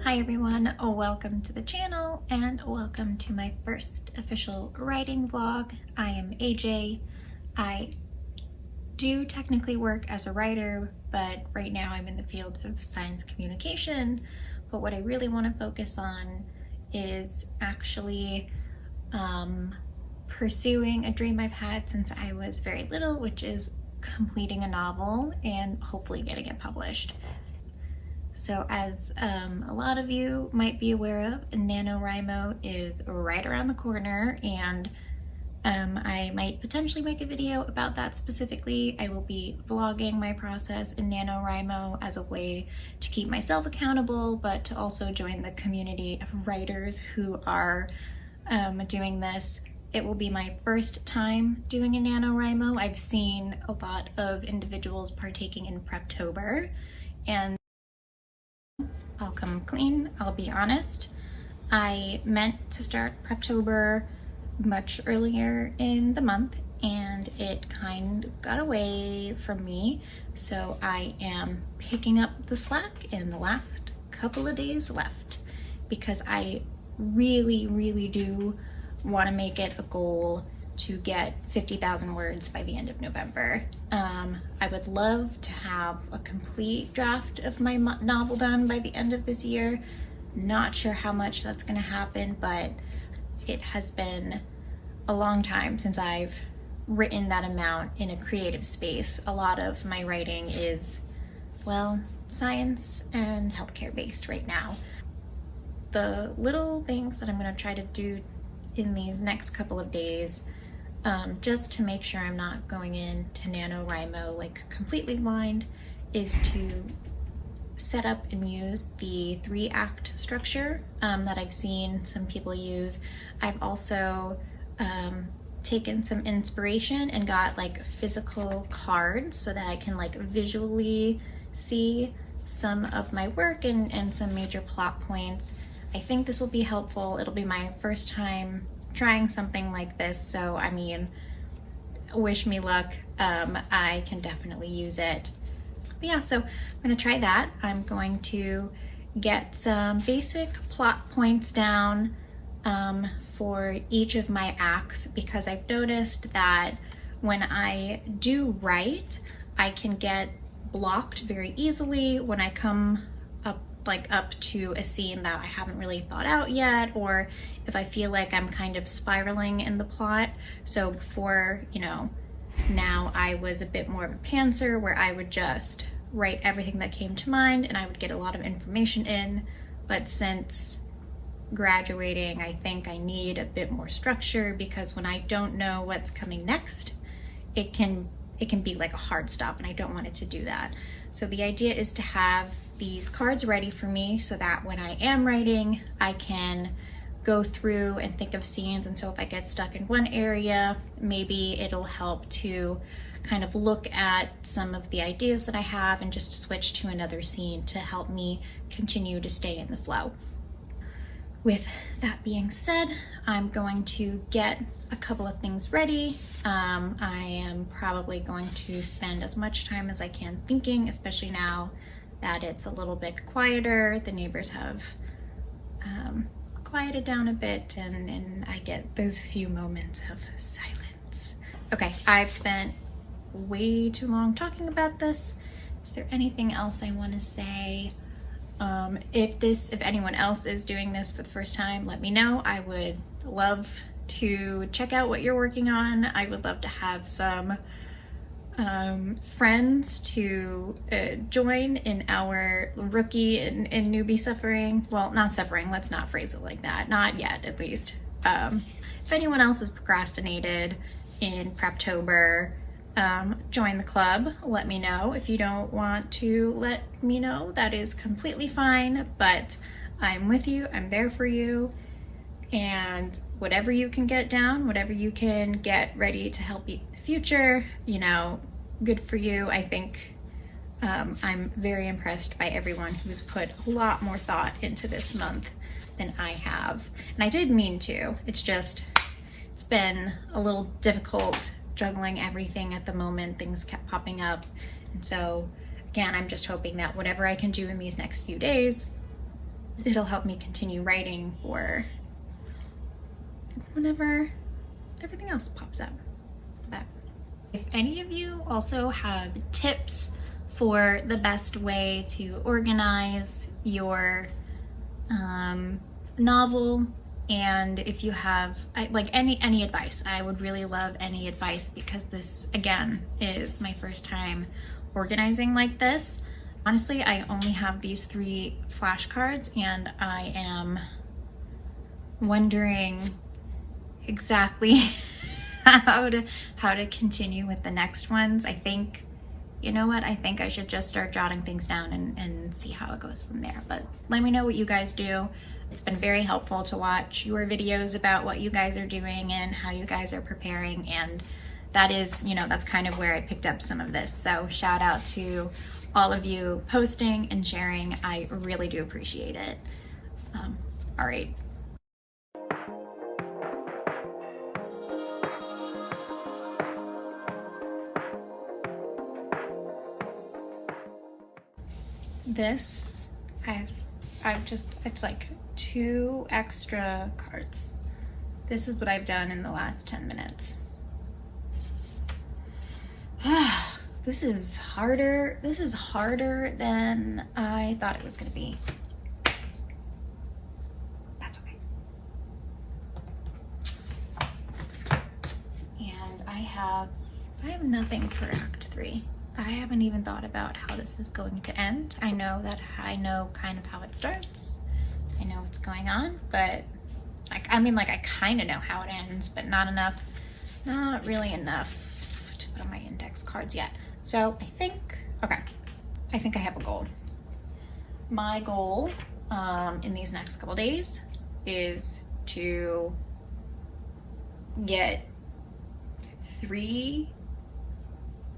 Hi everyone, welcome to the channel and welcome to my first official writing vlog. I am AJ. I do technically work as a writer, but right now I'm in the field of science communication. But what I really want to focus on is actually pursuing a dream I've had since I was very little, which is completing a novel and hopefully getting it published. So as a lot of you might be aware of, NaNoWriMo is right around the corner, and I might potentially make a video about that specifically. I will be vlogging my process in NaNoWriMo as a way to keep myself accountable, but to also join the community of writers who are doing this. It will be my first time doing a NaNoWriMo. I've seen a lot of individuals partaking in Preptober, and I'll come clean, I'll be honest. I meant to start Preptober much earlier in the month and it kind of got away from me. So I am picking up the slack in the last couple of days left because I really do want to make it a goal to get 50,000 words by the end of November. I would love to have a complete draft of my novel done by the end of this year. Not sure how much that's gonna happen, but it has been a long time since I've written that amount in a creative space. A lot of my writing is, well, science and healthcare based right now. The little things that I'm gonna try to do in these next couple of days, just to make sure I'm not going into NaNoWriMo like completely blind, is to set up and use the 3-act structure that I've seen some people use. I've also taken some inspiration and got like physical cards so that I can like visually see some of my work and some major plot points. I think this will be helpful. It'll be my first time trying something like this, so I mean, wish me luck. I can definitely use it. But yeah, so I'm gonna try that. I'm going to get some basic plot points down for each of my acts, because I've noticed that when I do write, I can get blocked very easily when I come up to a scene that I haven't really thought out yet, or if I feel like I'm kind of spiraling in the plot. So before, now I was a bit more of a pantser where I would just write everything that came to mind and I would get a lot of information in. But since graduating, I think I need a bit more structure, because when I don't know what's coming next, it can be like a hard stop, and I don't want it to do that. So the idea is to have these cards ready for me so that when I am writing, I can go through and think of scenes. And so if I get stuck in one area, maybe it'll help to kind of look at some of the ideas that I have and just switch to another scene to help me continue to stay in the flow. With that being said, I'm going to get a couple of things ready. I am probably going to spend as much time as I can thinking, especially now that it's a little bit quieter. The neighbors have quieted down a bit, and I get those few moments of silence. Okay, I've spent way too long talking about this. Is there anything else I want to say? If anyone else is doing this for the first time, let me know. I would love to check out what you're working on. I would love to have some friends to join in our rookie and newbie suffering. Well, not suffering, let's not phrase it like that. Not yet, at least. If anyone else has procrastinated in Preptober, join the club. Let me know. If you don't want to let me know, that is completely fine, but I'm with you, I'm there for you, and whatever you can get down, whatever you can get ready to help you in the future, good for you. I think I'm very impressed by everyone who's put a lot more thought into this month than I have, and I did mean to. It's been a little difficult juggling everything at the moment. Things kept popping up, and so again, I'm just hoping that whatever I can do in these next few days it'll help me continue writing for whenever everything else pops up. But if any of you also have tips for the best way to organize your novel, and if you have like any advice, I would really love any advice, because this again is my first time organizing like this. Honestly, I only have these 3 flashcards, and I am wondering exactly how to continue with the next ones. I think, you know what, I think I should just start jotting things down and see how it goes from there. But let me know what you guys do. It's been very helpful to watch your videos about what you guys are doing and how you guys are preparing, and that is, you know, that's kind of where I picked up some of this. So shout out to all of you posting and sharing. I really do appreciate it. All right. This, I've just, it's like 2 extra cards. This is what I've done in the last 10 minutes. This is harder than I thought it was gonna be. That's okay. And I have nothing for Act 3. I haven't even thought about how this is going to end. I know kind of how it starts. I know what's going on, but like, I mean, like, I kind of know how it ends, but not really enough to put on my index cards yet. So I think I have a goal. My goal in these next couple days is to get 3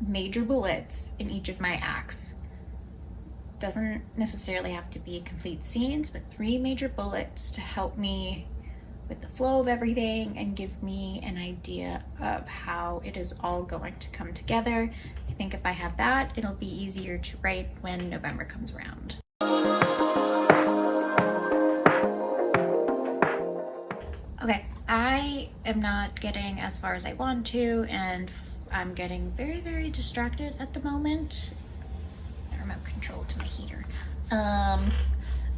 major bullets in each of my acts. Doesn't necessarily have to be complete scenes, but 3 major bullets to help me with the flow of everything and give me an idea of how it is all going to come together. I think if I have that, it'll be easier to write when November comes around. Okay, I am not getting as far as I want to, and I'm getting very, very distracted at the moment. The remote control to my heater.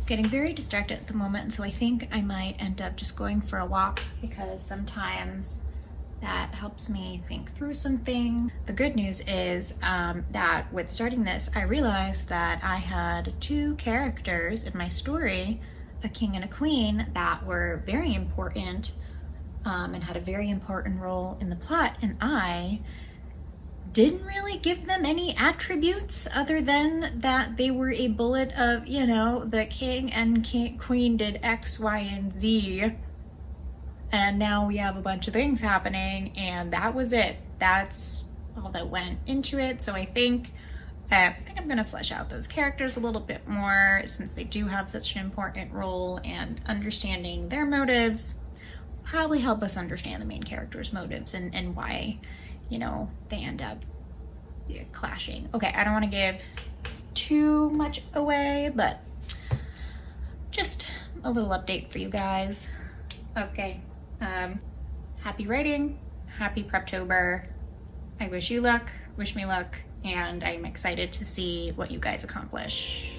Getting very distracted at the moment, and so I think I might end up just going for a walk, because sometimes that helps me think through something. The good news is that with starting this, I realized that I had 2 characters in my story, a king and a queen, that were very important and had a very important role in the plot, and I didn't really give them any attributes other than that they were a bullet of, you know, the king and queen did X, Y, and Z, and now we have a bunch of things happening, and that was it. That's all that went into it. So I think I'm gonna flesh out those characters a little bit more, since they do have such an important role, and understanding their motives probably help us understand the main character's motives and why, you know, they end up clashing. Okay, I don't want to give too much away, but just a little update for you guys. Okay, happy writing, happy Preptober. I wish you luck, wish me luck, and I'm excited to see what you guys accomplish.